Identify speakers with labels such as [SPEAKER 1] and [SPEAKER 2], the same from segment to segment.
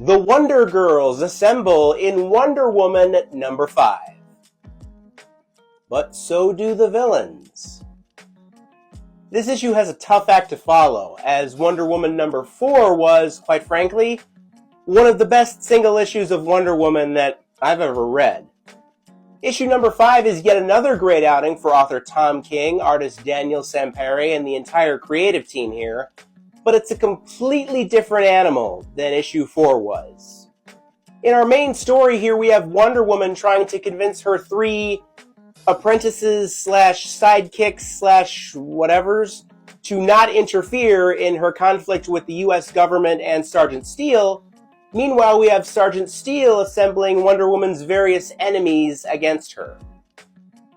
[SPEAKER 1] The Wonder Girls assemble in Wonder Woman number 5. But so do the villains. This issue has a tough act to follow, as Wonder Woman number 4 was, quite frankly, one of the best single issues of Wonder Woman that I've ever read. Issue number 5 is yet another great outing for author Tom King, artist Daniel Sampere, and the entire creative team here, but it's a completely different animal than issue 4 was. In our main story here, we have Wonder Woman trying to convince her 3 apprentices slash sidekicks slash whatevers to not interfere in her conflict with the US government and Sergeant Steel. Meanwhile, we have Sergeant Steel assembling Wonder Woman's various enemies against her.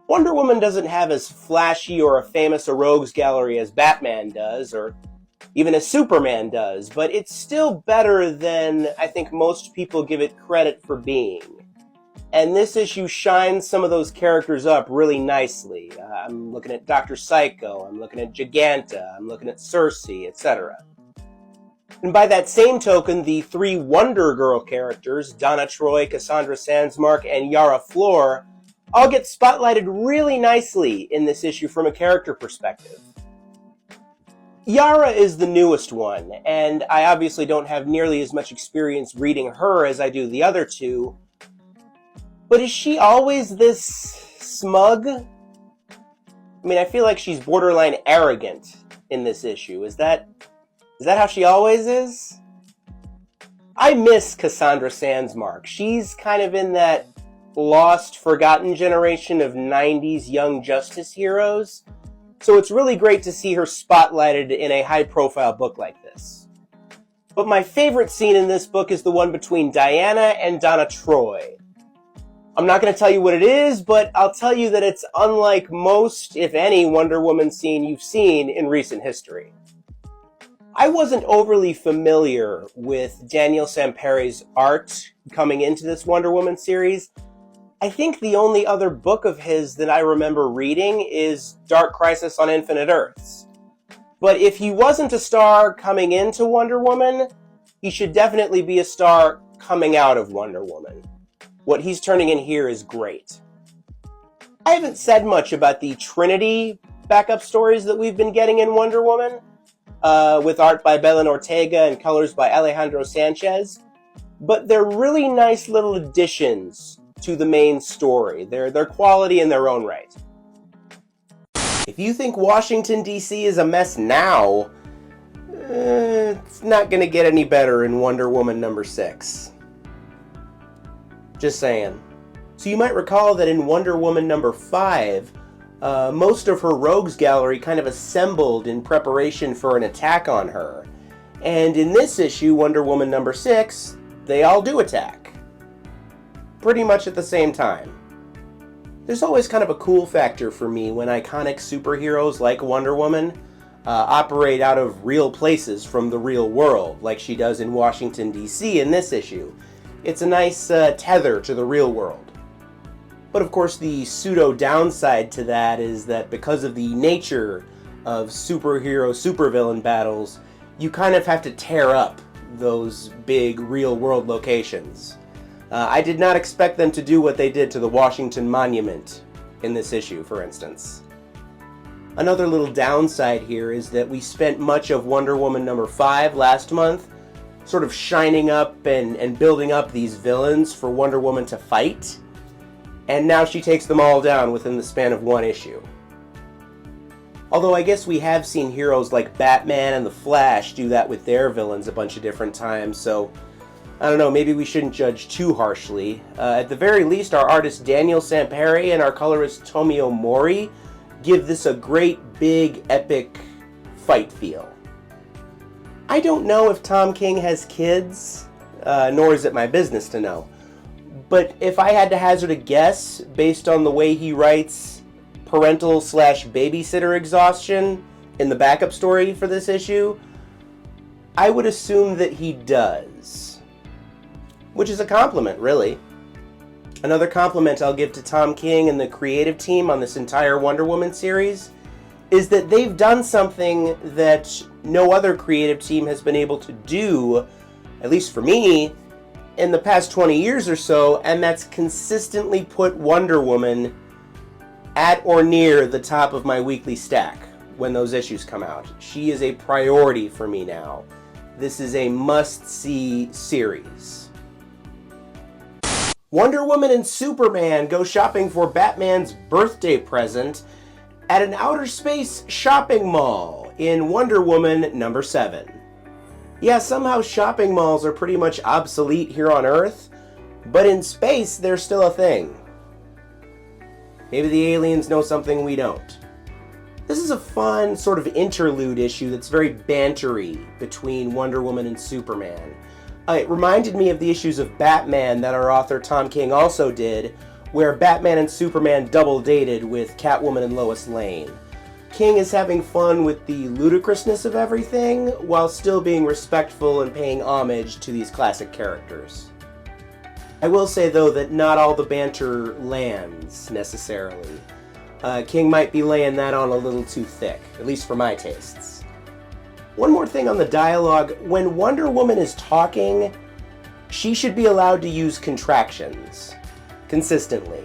[SPEAKER 1] Wonder Woman doesn't have as flashy or a famous a rogues gallery as Batman does, or even as Superman does, but it's still better than I think most people give it credit for being. And this issue shines some of those characters up really nicely. I'm looking at Dr. Psycho, I'm looking at Giganta, I'm looking at Cersei, etc. And by that same token, the 3 Wonder Girl characters, Donna Troy, Cassandra Sandsmark, and Yara Flor, all get spotlighted really nicely in this issue from a character perspective. Yara is the newest one, and I obviously don't have nearly as much experience reading her as I do the other 2. But is she always this smug? I mean, I feel like she's borderline arrogant in this issue. Is that how she always is? I miss Cassandra Sandsmark. She's kind of in that lost, forgotten generation of 90s Young Justice heroes. So it's really great to see her spotlighted in a high-profile book like this. But my favorite scene in this book is the one between Diana and Donna Troy. I'm not going to tell you what it is, but I'll tell you that it's unlike most, if any, Wonder Woman scene you've seen in recent history. I wasn't overly familiar with Daniel Sampere's art coming into this Wonder Woman series. I think the only other book of his that I remember reading is Dark Crisis on Infinite Earths. But if he wasn't a star coming into Wonder Woman, he should definitely be a star coming out of Wonder Woman. What he's turning in here is great. I haven't said much about the Trinity backup stories that we've been getting in Wonder Woman, with art by Belen Ortega and colors by Alejandro Sanchez, but they're really nice little additions to the main story. They're quality in their own right. If you think Washington, D.C. is a mess now, it's not going to get any better in Wonder Woman number 6. Just saying. So you might recall that in Wonder Woman number 5, most of her rogues gallery kind of assembled in preparation for an attack on her. And in this issue, Wonder Woman number 6, they all do attack. Pretty much at the same time. There's always kind of a cool factor for me when iconic superheroes like Wonder Woman operate out of real places from the real world, like she does in Washington, D.C. in this issue. It's a nice tether to the real world. But of course the pseudo downside to that is that because of the nature of superhero supervillain battles, you kind of have to tear up those big real world locations. I did not expect them to do what they did to the Washington Monument in this issue, for instance. Another little downside here is that we spent much of Wonder Woman number 5 last month sort of shining up and building up these villains for Wonder Woman to fight, and now she takes them all down within the span of one issue. Although I guess we have seen heroes like Batman and the Flash do that with their villains a bunch of different times, so I don't know, maybe we shouldn't judge too harshly. At the very least, our artist Daniel Sampere and our colorist Tomio Mori give this a great, big, epic fight feel. I don't know if Tom King has kids, nor is it my business to know. But if I had to hazard a guess, based on the way he writes parental/babysitter exhaustion in the backup story for this issue, I would assume that he does. Which is a compliment, really. Another compliment I'll give to Tom King and the creative team on this entire Wonder Woman series is that they've done something that no other creative team has been able to do, at least for me, in the past 20 years or so, and that's consistently put Wonder Woman at or near the top of my weekly stack when those issues come out. She is a priority for me now. This is a must-see series. Wonder Woman and Superman go shopping for Batman's birthday present at an outer space shopping mall in Wonder Woman number 7. Yeah, somehow shopping malls are pretty much obsolete here on Earth, but in space they're still a thing. Maybe the aliens know something we don't. This is a fun sort of interlude issue that's very bantery between Wonder Woman and Superman. It reminded me of the issues of Batman that our author Tom King also did, where Batman and Superman double dated with Catwoman and Lois Lane. King is having fun with the ludicrousness of everything, while still being respectful and paying homage to these classic characters. I will say, though, that not all the banter lands, necessarily. King might be laying that on a little too thick, at least for my tastes. One more thing on the dialogue. When Wonder Woman is talking, she should be allowed to use contractions consistently.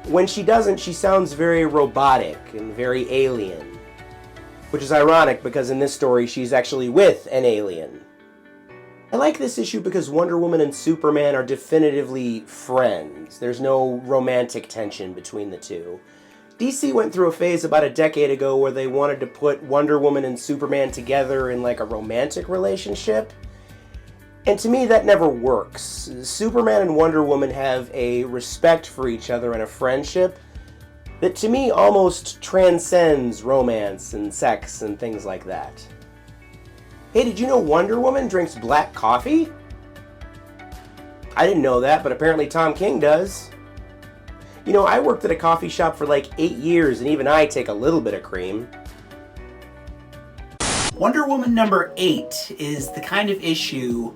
[SPEAKER 1] When she doesn't, she sounds very robotic and very alien. Which is ironic because in this story she's actually with an alien. I like this issue because Wonder Woman and Superman are definitively friends. There's no romantic tension between the two. DC went through a phase about a decade ago where they wanted to put Wonder Woman and Superman together in like a romantic relationship. And to me, that never works. Superman and Wonder Woman have a respect for each other and a friendship that to me almost transcends romance and sex and things like that. Hey, did you know Wonder Woman drinks black coffee? I didn't know that, but apparently Tom King does. You know, I worked at a coffee shop for like 8 years, and even I take a little bit of cream. Wonder Woman number 8 is the kind of issue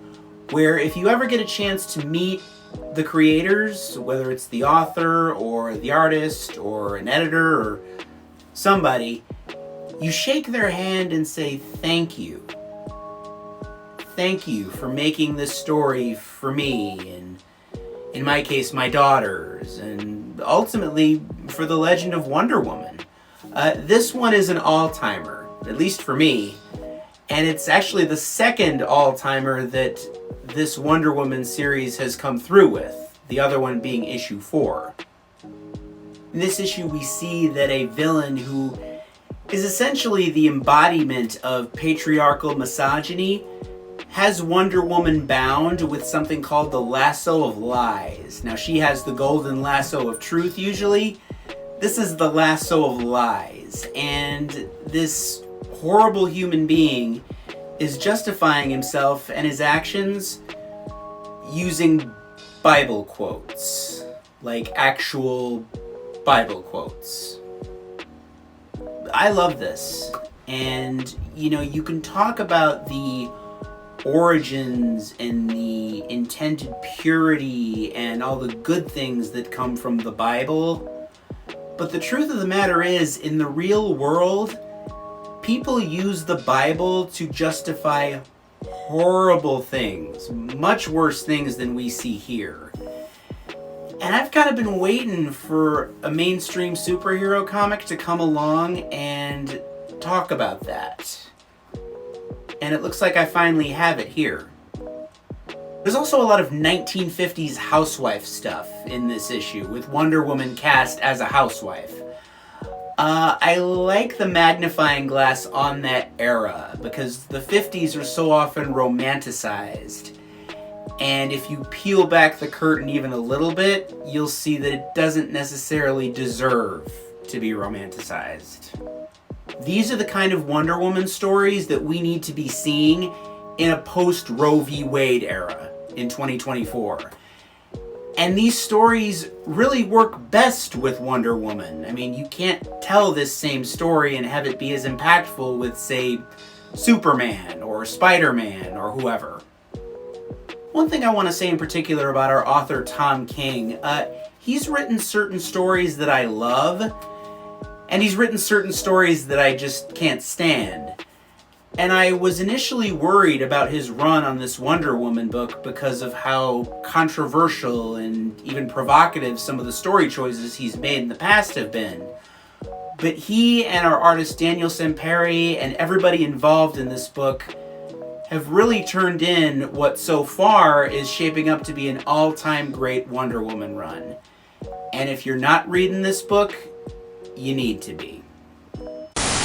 [SPEAKER 1] where if you ever get a chance to meet the creators, whether it's the author or the artist or an editor or somebody, you shake their hand and say thank you. Thank you for making this story for me, and in my case, my daughters, and ultimately for the legend of Wonder Woman. This one is an all-timer, at least for me, and it's actually the second all-timer that this Wonder Woman series has come through with, the other one being issue 4. In this issue, we see that a villain who is essentially the embodiment of patriarchal misogyny has Wonder Woman bound with something called the lasso of lies. Now, she has the golden lasso of truth usually. This is the lasso of lies, and this horrible human being is justifying himself and his actions using Bible quotes, like actual Bible quotes. I love this, and you know, you can talk about the origins and the intended purity and all the good things that come from the Bible, but the truth of the matter is, in the real world, people use the Bible to justify horrible things, much worse things than we see here. And I've kind of been waiting for a mainstream superhero comic to come along and talk about that. And it looks like I finally have it here. There's also a lot of 1950s housewife stuff in this issue, with Wonder Woman cast as a housewife. I like the magnifying glass on that era, because the 50s are so often romanticized. And if you peel back the curtain even a little bit, you'll see that it doesn't necessarily deserve to be romanticized. These are the kind of Wonder Woman stories that we need to be seeing in a post-Roe v. Wade era in 2024. And these stories really work best with Wonder Woman. I mean, you can't tell this same story and have it be as impactful with, say, Superman or Spider-Man or whoever. One thing I want to say in particular about our author Tom King, he's written certain stories that I love, and he's written certain stories that I just can't stand.
[SPEAKER 2] And I was initially worried about his run on this Wonder Woman book because of how controversial and even provocative some of the story choices he's made in the past have been. But he and our artist Daniel Samperi and everybody involved in this book have really turned in what so far is shaping up to be an all-time great Wonder Woman run. And if you're not reading this book, you need to be.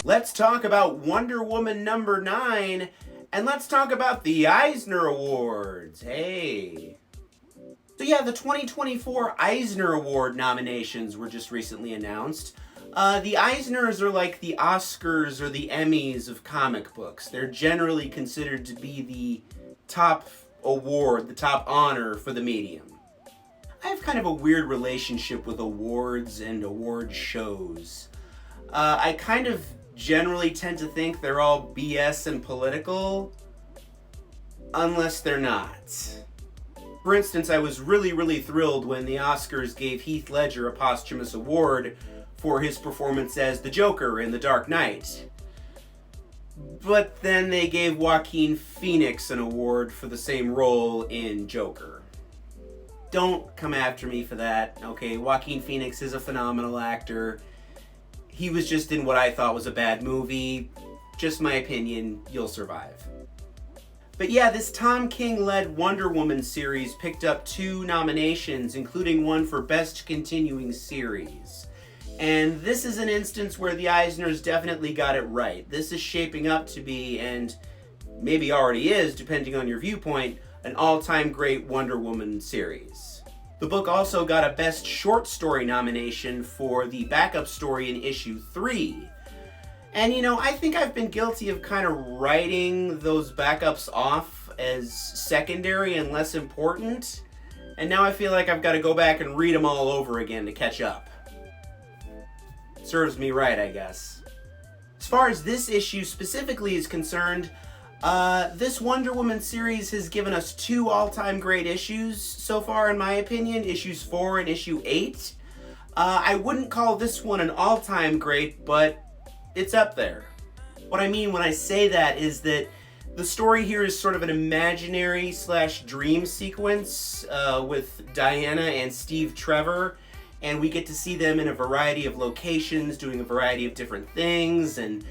[SPEAKER 2] Let's talk about Wonder Woman number 9, and let's talk about the Eisner Awards. Hey. So yeah, the 2024 Eisner Award nominations were just recently announced. The Eisners are like the Oscars or the Emmys of comic books. They're generally considered to be the top award, the top honor for the medium. I have kind of a weird relationship with awards and award shows. I kind of generally tend to think they're all BS and political, unless they're not. For instance, I was really thrilled when the Oscars gave Heath Ledger a posthumous award for his performance as the Joker in The Dark Knight. But then they gave Joaquin Phoenix an award for the same role in Joker. Don't come after me for that, okay? Joaquin Phoenix is a phenomenal actor. He was just in what I thought was a bad movie. Just my opinion, you'll survive. But yeah, this Tom King-led Wonder Woman series picked up 2 nominations, including one for Best Continuing Series. And this is an instance where the Eisners definitely got it right. This is shaping up to be, and maybe already is, depending on your viewpoint, an all-time great Wonder Woman series. The book also got a Best Short Story nomination for the backup story in issue 3. And I think I've been guilty of kind of writing those backups off as secondary and less important. And now I feel like I've got to go back and read them all over again to catch up. Serves me right, I guess. As far as this issue specifically is concerned, this Wonder Woman series has given us 2 all-time great issues so far, in my opinion, issues 4 and issue 8. I wouldn't call this one an all-time great, but it's up there. What I mean when I say that is that the story here is sort of an imaginary / dream sequence with Diana and Steve Trevor, and we get to see them in a variety of locations doing a variety of different things, and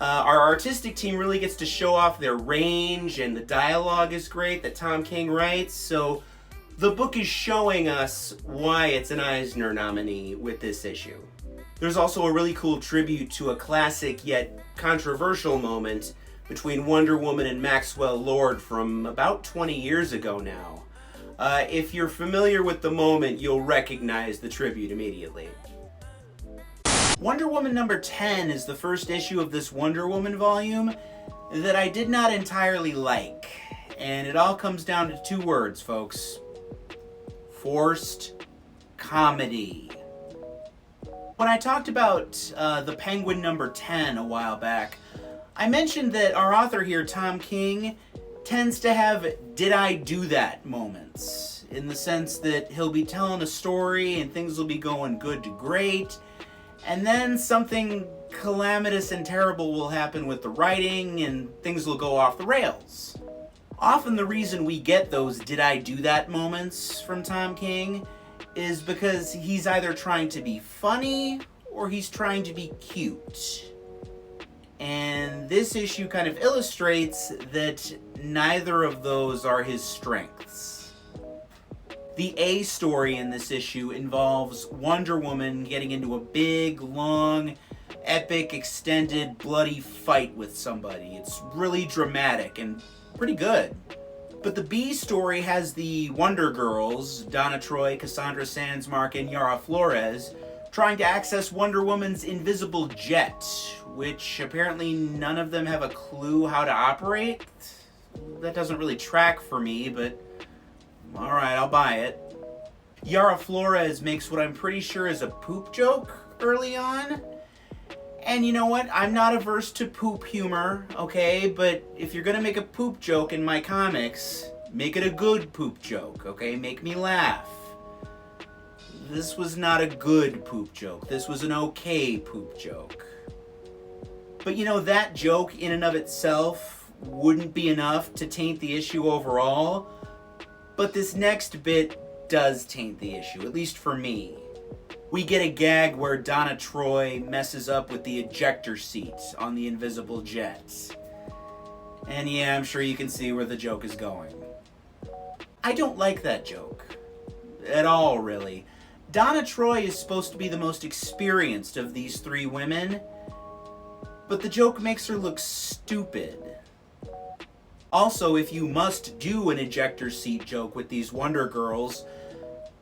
[SPEAKER 2] our artistic team really gets to show off their range, and the dialogue is great that Tom King writes, so the book is showing us why it's an Eisner nominee with this issue. There's also a really cool tribute to a classic yet controversial moment between Wonder Woman and Maxwell Lord from about 20 years ago now. If you're familiar with the moment, you'll recognize the tribute immediately. Wonder Woman number 10 is the first issue of this Wonder Woman volume that I did not entirely like. And it all comes down to 2 words, folks. Forced comedy. When I talked about the Penguin number 10 a while back, I mentioned that our author here, Tom King, tends to have did I do that moments, in the sense that he'll be telling a story and things will be going good to great, and then something calamitous and terrible will happen with the writing and things will go off the rails. Often the reason we get those did I do that moments from Tom King is because he's either trying to be funny or he's trying to be cute. And this issue kind of illustrates that neither of those are his strengths. The A story in this issue involves Wonder Woman getting into a big, long, epic, extended, bloody fight with somebody. It's really dramatic and pretty good. But the B story has the Wonder Girls, Donna Troy, Cassandra Sandsmark, and Yara Flores, trying to access Wonder Woman's invisible jet, which apparently none of them have a clue how to operate. That doesn't really track for me, but alright, I'll buy it. Yara Flores makes what I'm pretty sure is a poop joke early on. And you know what? I'm not averse to poop humor, okay? But if you're gonna make a poop joke in my comics, make it a good poop joke, okay? Make me laugh. This was not a good poop joke. This was an okay poop joke. But you know, that joke in and of itself wouldn't be enough to taint the issue overall. But this next bit does taint the issue, at least for me. We get a gag where Donna Troy messes up with the ejector seat on the invisible jet. And yeah, I'm sure you can see where the joke is going. I don't like that joke. At all, really. Donna Troy is supposed to be the most experienced of these three women, but the joke makes her look stupid. Also, if you must do an ejector seat joke with these Wonder Girls,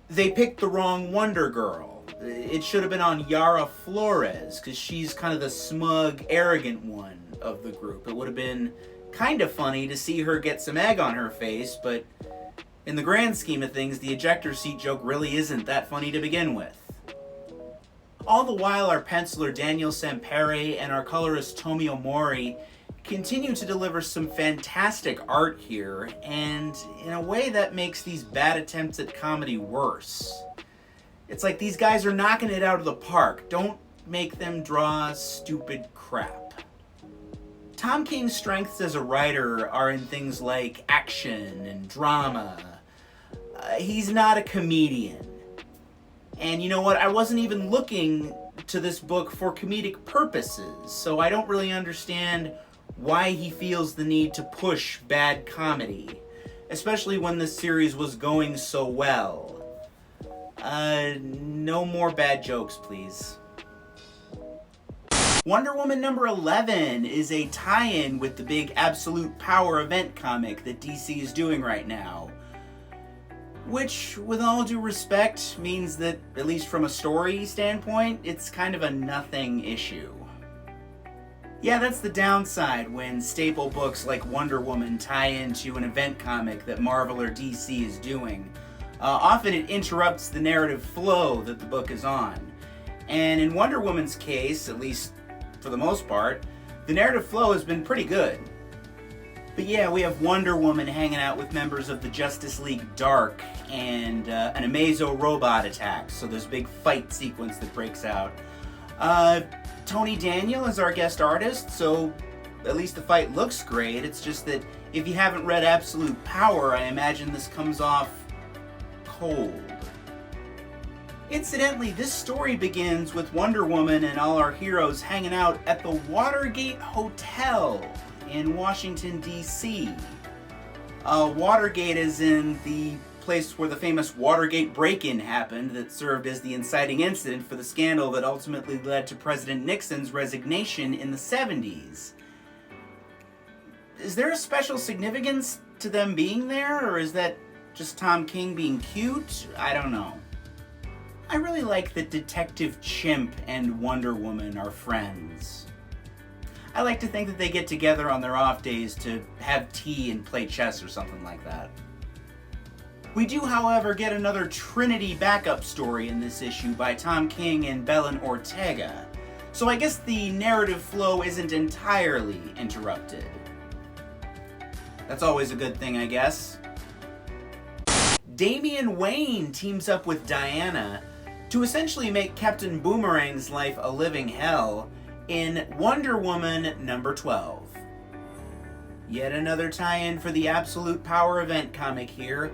[SPEAKER 2] they picked the wrong Wonder Girl. It should have been on Yara Flores, because she's kind of the smug, arrogant one of the group. It would have been kind of funny to see her get some egg on her face, but in the grand scheme of things, the ejector seat joke really isn't that funny to begin with. All the while, our penciler Daniel Sampere and our colorist Tomi Omori continue to deliver some fantastic art here, and in a way that makes these bad attempts at comedy worse. It's like these guys are knocking it out of the park. Don't make them draw stupid crap. Tom King's strengths as a writer are in things like action and drama. He's not a comedian. And you know what? I wasn't even looking to this book for comedic purposes, so I don't really understand why he feels the need to push bad comedy, especially when this series was going so well. No more bad jokes, please. Wonder Woman number 11 is a tie-in with the big Absolute Power event comic that DC is doing right now. Which, with all due respect, means that, at least from a story standpoint, it's kind of a nothing issue. Yeah, that's the downside when staple books like Wonder Woman tie into an event comic that Marvel or DC is doing. Often it interrupts the narrative flow that the book is on. And in Wonder Woman's case, at least for the most part, the narrative flow has been pretty good. But yeah, we have Wonder Woman hanging out with members of the Justice League Dark, and an Amazo robot attacks, so there's a big fight sequence that breaks out. Tony Daniel is our guest artist, so at least the fight looks great. It's just that if you haven't read Absolute Power, I imagine this comes off cold. Incidentally, this story begins with Wonder Woman and all our heroes hanging out at the Watergate Hotel in Washington, D.C. Watergate is in the place where the famous Watergate break-in happened that served as the inciting incident for the scandal that ultimately led to President Nixon's resignation in the 70s. Is there a special significance to them being there, or is that just Tom King being cute? I don't know. I really like that Detective Chimp and Wonder Woman are friends. I like to think that they get together on their off days to have tea and play chess or something like that. We do, however, get another Trinity backup story in this issue by Tom King and Belen Ortega, so I guess the narrative flow isn't entirely interrupted. That's always a good thing, I guess. Damian Wayne teams up with Diana to essentially make Captain Boomerang's life a living hell in Wonder Woman number 12. Yet another tie-in for the Absolute Power event comic here.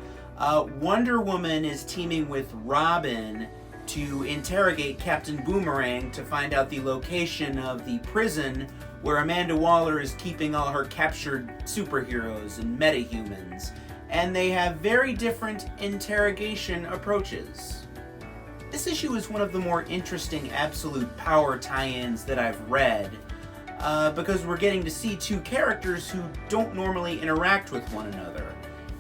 [SPEAKER 2] Wonder Woman is teaming with Robin to interrogate Captain Boomerang to find out the location of the prison where Amanda Waller is keeping all her captured superheroes and metahumans, and they have very different interrogation approaches. This issue is one of the more interesting Absolute Power tie-ins that I've read, because we're getting to see two characters who don't normally interact with one another.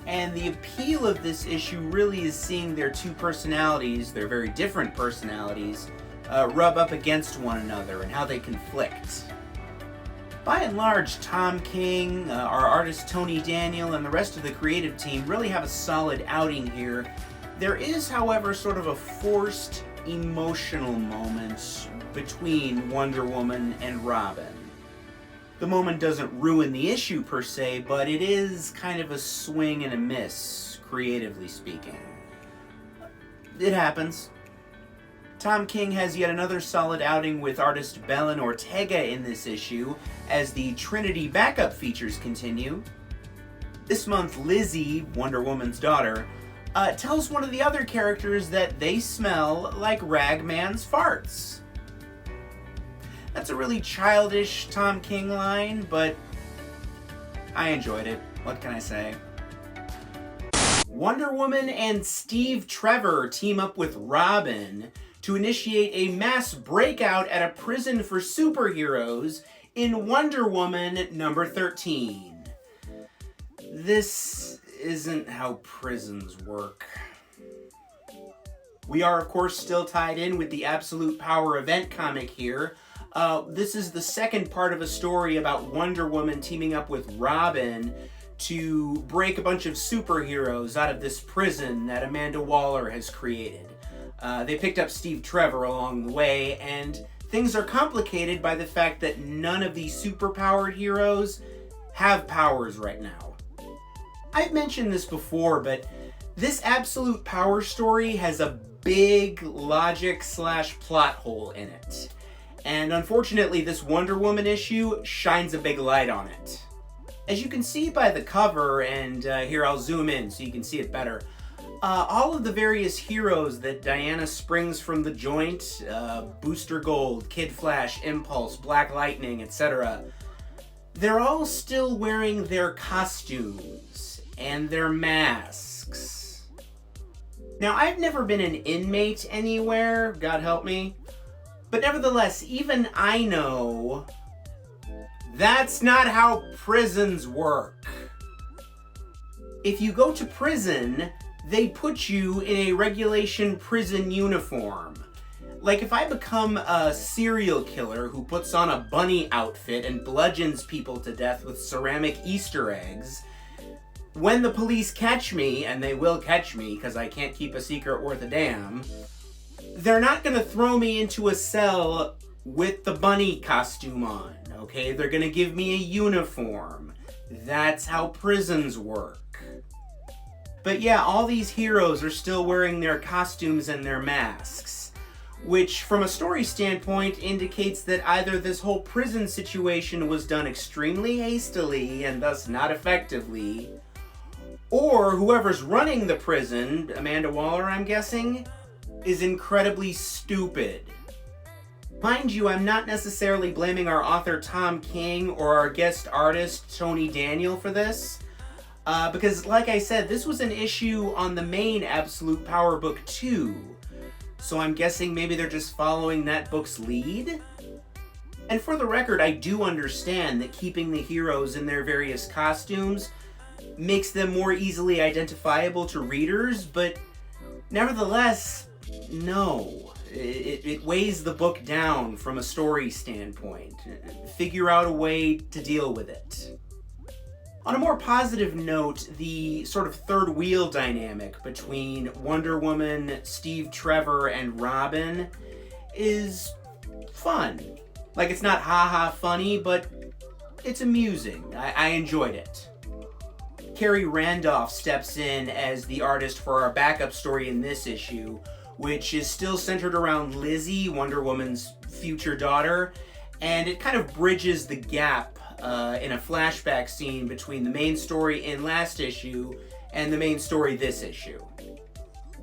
[SPEAKER 2] And the appeal of this issue really is seeing their two personalities, their very different personalities, rub up against one another and how they conflict. By and large, Tom King, our artist Tony Daniel, and the rest of the creative team really have a solid outing here. There is, however, sort of a forced emotional moment between Wonder Woman and Robin. The moment doesn't ruin the issue per se, but it is kind of a swing and a miss, creatively speaking. It happens. Tom King has yet another solid outing with artist Belen Ortega in this issue, as the Trinity backup features continue. This month, Lizzie, Wonder Woman's daughter, tells one of the other characters that they smell like Ragman's farts. That's a really childish Tom King line, but I enjoyed it. What can I say? Wonder Woman and Steve Trevor team up with Robin to initiate a mass breakout at a prison for superheroes in Wonder Woman number 13. This isn't how prisons work. We are, of course, still tied in with the Absolute Power event comic here. This is the second part of a story about Wonder Woman teaming up with Robin to break a bunch of superheroes out of this prison that Amanda Waller has created. They picked up Steve Trevor along the way, and things are complicated by the fact that none of these superpowered heroes have powers right now. I've mentioned this before, but this Absolute Power story has a big logic/plot hole in it. And unfortunately, this Wonder Woman issue shines a big light on it. As you can see by the cover, and here I'll zoom in so you can see it better, all of the various heroes that Diana springs from the joint, Booster Gold, Kid Flash, Impulse, Black Lightning, etc., they're all still wearing their costumes and their masks. Now, I've never been an inmate anywhere, God help me, but nevertheless, even I know that's not how prisons work. If you go to prison, they put you in a regulation prison uniform. Like if I become a serial killer who puts on a bunny outfit and bludgeons people to death with ceramic Easter eggs, when the police catch me, and they will catch me because I can't keep a secret worth a damn, they're not gonna throw me into a cell with the bunny costume on, okay? They're gonna give me a uniform. That's how prisons work. But yeah, all these heroes are still wearing their costumes and their masks, which from a story standpoint indicates that either this whole prison situation was done extremely hastily and thus not effectively, or whoever's running the prison, Amanda Waller I'm guessing, is incredibly stupid. Mind you, I'm not necessarily blaming our author Tom King or our guest artist Tony Daniel for this, because like I said, this was an issue on the main Absolute Power book too, so I'm guessing maybe they're just following that book's lead? And for the record, I do understand that keeping the heroes in their various costumes makes them more easily identifiable to readers, but nevertheless, no. It weighs the book down from a story standpoint. Figure out a way to deal with it. On a more positive note, the sort of third wheel dynamic between Wonder Woman, Steve Trevor, and Robin is fun. Like, it's not ha-ha funny, but it's amusing. I enjoyed it. Carrie Randolph steps in as the artist for our backup story in this issue, which is still centered around Lizzie, Wonder Woman's future daughter, and it kind of bridges the gap in a flashback scene between the main story in last issue and the main story this issue.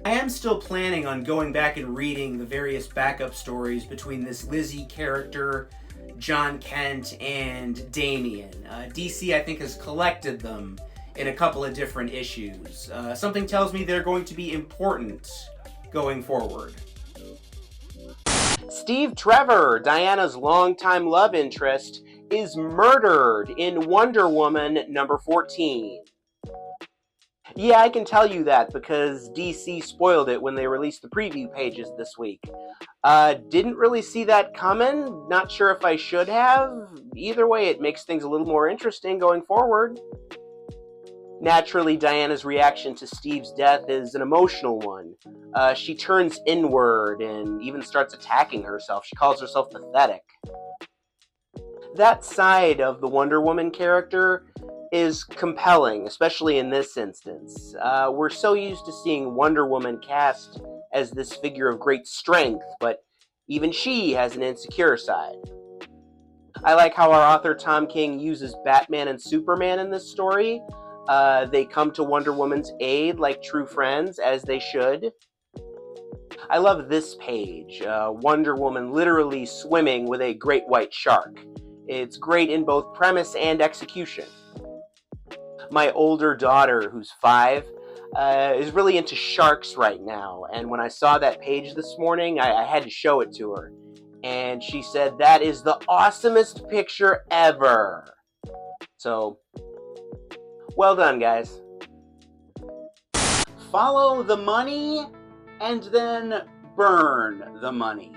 [SPEAKER 2] I am still planning on going back and reading the various backup stories between this Lizzie character, John Kent, and Damian. DC, I think, has collected them in a couple of different issues. Something tells me they're going to be important going forward.
[SPEAKER 1] Steve Trevor, Diana's longtime love interest, is murdered in Wonder Woman number 14. Yeah, I can tell you that because DC spoiled it when they released the preview pages this week. Didn't really see that coming, not sure if I should have. Either way, it makes things a little more interesting going forward. Naturally, Diana's reaction to Steve's death is an emotional one. She turns inward and even starts attacking herself. She calls herself pathetic. That side of the Wonder Woman character is compelling, especially in this instance. We're so used to seeing Wonder Woman cast as this figure of great strength, but even she has an insecure side. I like how our author Tom King uses Batman and Superman in this story. They come to Wonder Woman's aid like true friends, as they should. I love this page, Wonder Woman literally swimming with a great white shark. It's great in both premise and execution. My older daughter, who's 5, is really into sharks right now, and when I saw that page this morning, I had to show it to her. And she said, "That is the awesomest picture ever." So, well done, guys. Follow the money and then burn the money.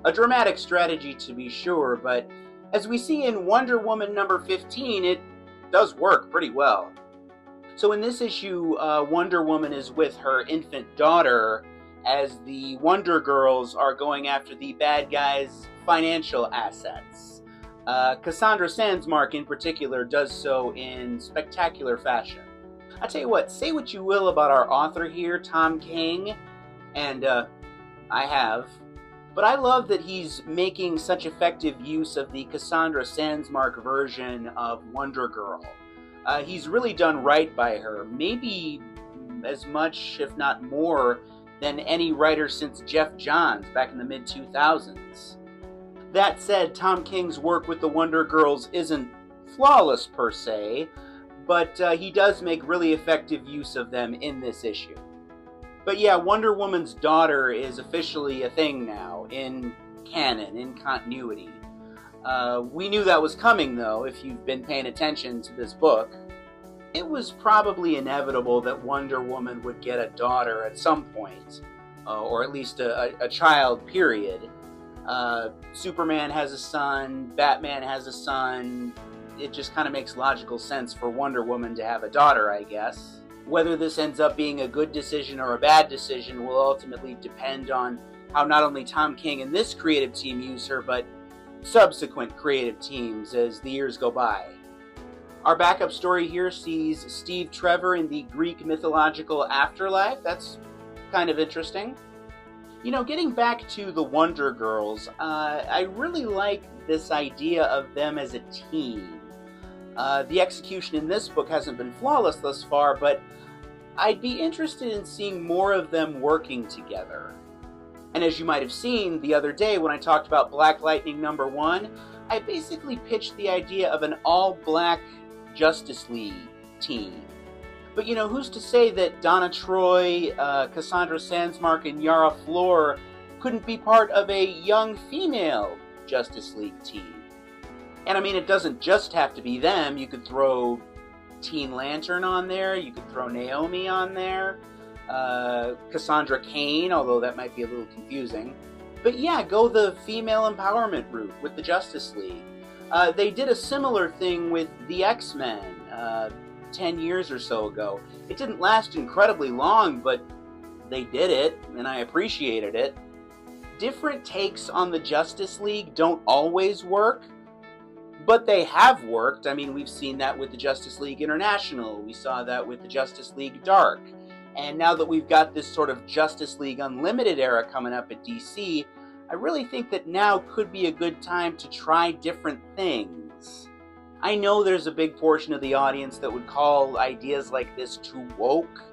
[SPEAKER 1] A dramatic strategy to be sure, but as we see in Wonder Woman number 15, it does work pretty well. So in this issue, Wonder Woman is with her infant daughter as the Wonder Girls are going after the bad guys' financial assets. Cassandra Sandsmark in particular does so in spectacular fashion. I tell you what, say what you will about our author here, Tom King, and I have, but I love that he's making such effective use of the Cassandra Sandsmark version of Wonder Girl. He's really done right by her, maybe as much, if not more, than any writer since Jeff Johns back in the mid-2000s. That said, Tom King's work with the Wonder Girls isn't flawless per se, but he does make really effective use of them in this issue. But yeah, Wonder Woman's daughter is officially a thing now, in canon, in continuity. We knew that was coming, though, if you've been paying attention to this book. It was probably inevitable that Wonder Woman would get a daughter at some point, or at least a child, period. Superman has a son, Batman has a son. It just kind of makes logical sense for Wonder Woman to have a daughter, I guess. Whether this ends up being a good decision or a bad decision will ultimately depend on how not only Tom King and this creative team use her, but subsequent creative teams as the years go by. Our backup story here sees Steve Trevor in the Greek mythological afterlife. That's kind of interesting. You know, getting back to the Wonder Girls, I really like this idea of them as a team. The execution in this book hasn't been flawless thus far, but I'd be interested in seeing more of them working together. And as you might have seen the other day when I talked about Black Lightning number 1, I basically pitched the idea of an all-black Justice League team. But you know, who's to say that Donna Troy, Cassandra Sandsmark, and Yara Flor couldn't be part of a young female Justice League team? And I mean, it doesn't just have to be them. You could throw Teen Lantern on there, you could throw Naomi on there, Cassandra Cain, although that might be a little confusing. But yeah, go the female empowerment route with the Justice League. They did a similar thing with the X-Men 10 years or so ago. It didn't last incredibly long, but they did it, and I appreciated it. Different takes on the Justice League don't always work, but they have worked. I mean, we've seen that with the Justice League International. We saw that with the Justice League Dark. And now that we've got this sort of Justice League Unlimited era coming up at DC, I really think that now could be a good time to try different things. I know there's a big portion of the audience that would call ideas like this too woke,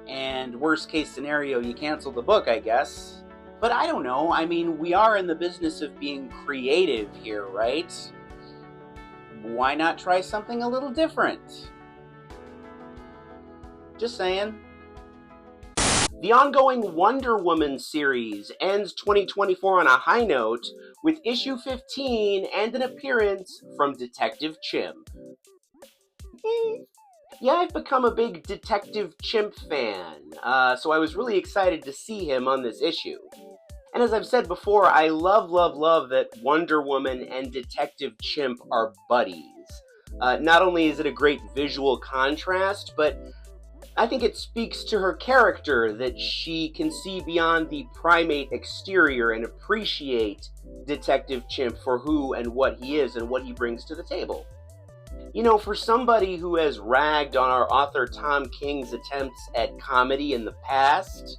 [SPEAKER 1] and worst case scenario, you cancel the book, I guess. But I don't know. I mean, we are in the business of being creative here, right? Why not try something a little different? Just saying. The ongoing Wonder Woman series ends 2024 on a high note with issue 15 and an appearance from Detective Chimp. Yeah, I've become a big Detective Chimp fan, so I was really excited to see him on this issue. And as I've said before, I love that Wonder Woman and Detective Chimp are buddies. Not only is it a great visual contrast, but I think it speaks to her character that she can see beyond the primate exterior and appreciate Detective Chimp for who and what he is and what he brings to the table. You know, for somebody who has ragged on our author Tom King's attempts at comedy in the past,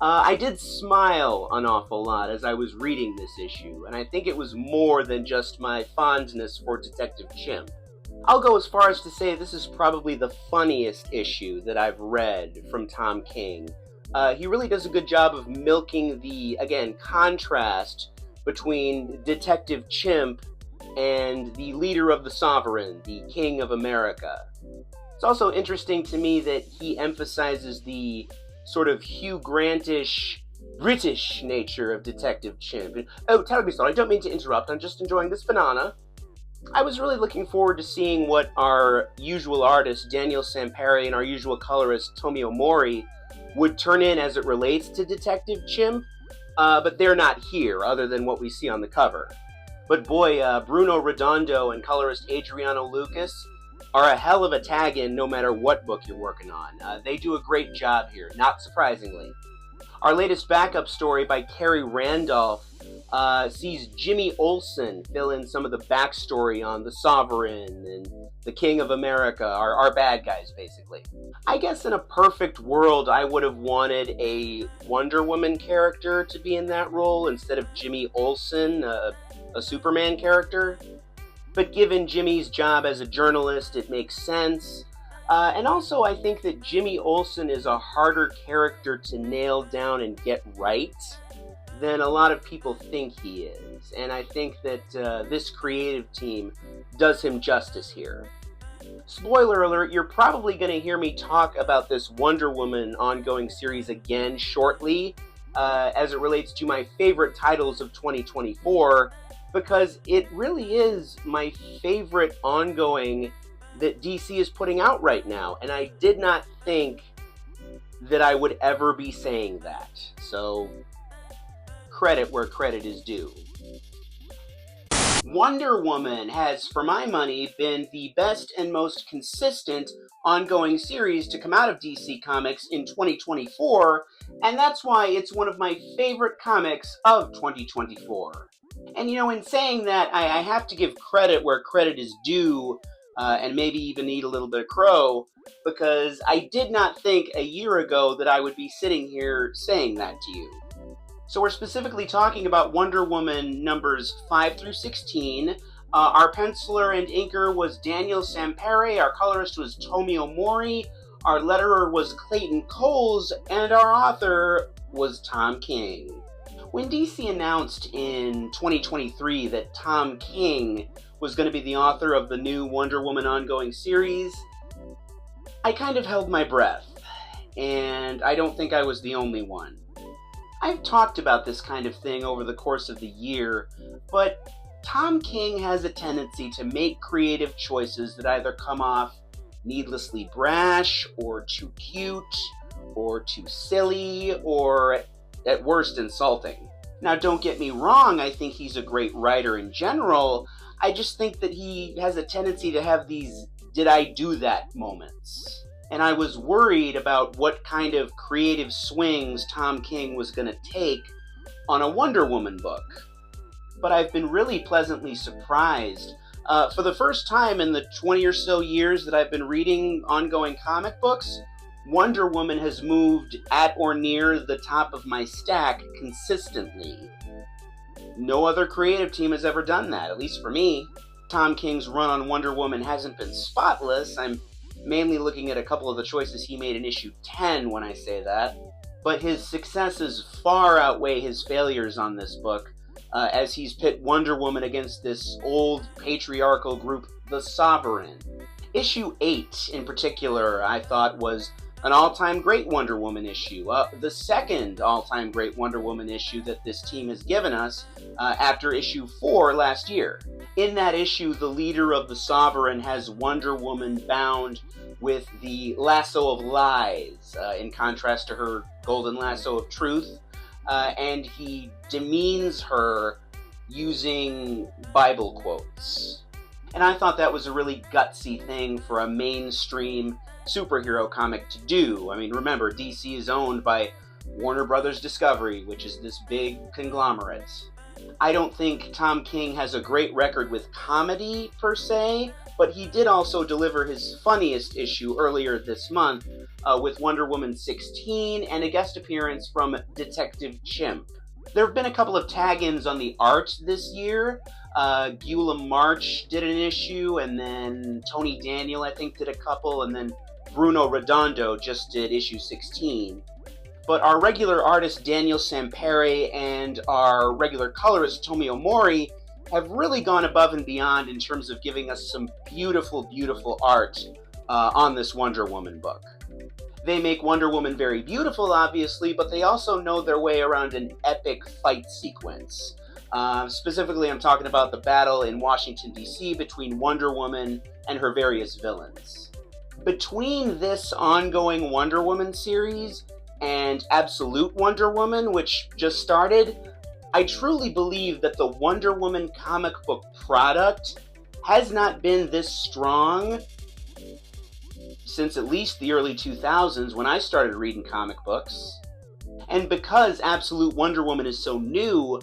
[SPEAKER 3] I did smile an awful lot as I was reading this issue, and I think it was more than just my fondness for Detective Chimp. I'll go as far as to say this is probably the funniest issue that I've read from Tom King. He really does a good job of milking the, again, contrast between Detective Chimp and the leader of the Sovereign, the King of America. It's also interesting to me that he emphasizes the sort of Hugh Grantish, British nature of Detective Chimp. Oh, terribly sorry, I don't mean to interrupt, I'm just enjoying this banana. I was really looking forward to seeing what our usual artist, Daniel Samperi, and our usual colorist, Tomio Mori, would turn in as it relates to Detective Chimp, but they're not here, other than what we see on the cover. But boy, Bruno Redondo and colorist Adriano Lucas are a hell of a tag-in no matter what book you're working on. They do a great job here, not surprisingly. Our latest backup story by Carrie Randolph sees Jimmy Olsen fill in some of the backstory on the Sovereign and the King of America, our bad guys, basically. I guess in a perfect world, I would have wanted a Wonder Woman character to be in that role instead of Jimmy Olsen, a Superman character. But given Jimmy's job as a journalist, it makes sense. And also, I think that Jimmy Olsen is a harder character to nail down and get right than a lot of people think he is. And I think that this creative team does him justice here. Spoiler alert, you're probably going to hear me talk about this Wonder Woman ongoing series again shortly, as it relates to my favorite titles of 2024, because it really is my favorite ongoing that DC is putting out right now, and I did not think that I would ever be saying that. So, credit where credit is due. Wonder Woman has, for my money, been the best and most consistent ongoing series to come out of DC Comics in 2024, and that's why it's one of my favorite comics of 2024. And in saying that, I have to give credit where credit is due, and maybe even eat a little bit of crow, because I did not think a year ago that I would be sitting here saying that to you. So we're specifically talking about Wonder Woman numbers 5 through 16. Our penciler and inker was Daniel Samperi, our colorist was Tomio Mori, our letterer was Clayton Coles, and our author was Tom King. When DC announced in 2023 that Tom King was going to be the author of the new Wonder Woman ongoing series, I kind of held my breath, and I don't think I was the only one. I've talked about this kind of thing over the course of the year, but Tom King has a tendency to make creative choices that either come off needlessly brash, or too cute, or too silly, or at worst insulting. Now, don't get me wrong, I think he's a great writer in general. I just think that he has a tendency to have these "did I do that" moments. And I was worried about what kind of creative swings Tom King was going to take on a Wonder Woman book. But I've been really pleasantly surprised. For the first time in the 20 or so years that I've been reading ongoing comic books, Wonder Woman has moved at or near the top of my stack consistently. No other creative team has ever done that, at least for me. Tom King's run on Wonder Woman hasn't been spotless. I'm mainly looking at a couple of the choices he made in issue 10 when I say that. But his successes far outweigh his failures on this book, as he's pit Wonder Woman against this old patriarchal group, the Sovereign. Issue 8, in particular, I thought was an all-time great Wonder Woman issue, the second all-time great Wonder Woman issue that this team has given us after issue 4 last year. In that issue, the leader of the Sovereign has Wonder Woman bound with the lasso of lies, in contrast to her golden lasso of truth, and he demeans her using Bible quotes. And I thought that was a really gutsy thing for a mainstream superhero comic to do. I mean, remember, DC is owned by Warner Brothers Discovery, which is this big conglomerate. I don't think Tom King has a great record with comedy, per se, but he did also deliver his funniest issue earlier this month with Wonder Woman 16 and a guest appearance from Detective Chimp. There have been a couple of tag-ins on the art this year. Guillaume March did an issue, and then Tony Daniel, I think, did a couple, and then Bruno Redondo just did issue 16. But our regular artist Daniel Sampere and our regular colorist Tomio Mori have really gone above and beyond in terms of giving us some beautiful, beautiful art on this Wonder Woman book. They make Wonder Woman very beautiful, obviously, but they also know their way around an epic fight sequence. Specifically, I'm talking about the battle in Washington, D.C. between Wonder Woman and her various villains. Between this ongoing Wonder Woman series and Absolute Wonder Woman, which just started, I truly believe that the Wonder Woman comic book product has not been this strong since at least the early 2000s when I started reading comic books. And because Absolute Wonder Woman is so new,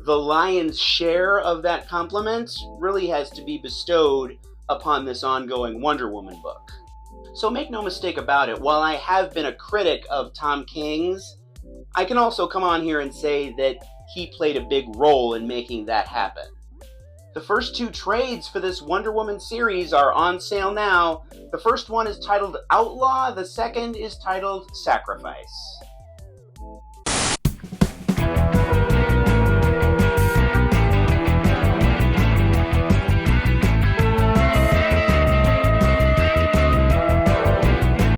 [SPEAKER 3] the lion's share of that compliment really has to be bestowed upon this ongoing Wonder Woman book. So make no mistake about it, while I have been a critic of Tom King's, I can also come on here and say that he played a big role in making that happen. The first two trades for this Wonder Woman series are on sale now. The first one is titled Outlaw, the second is titled Sacrifice.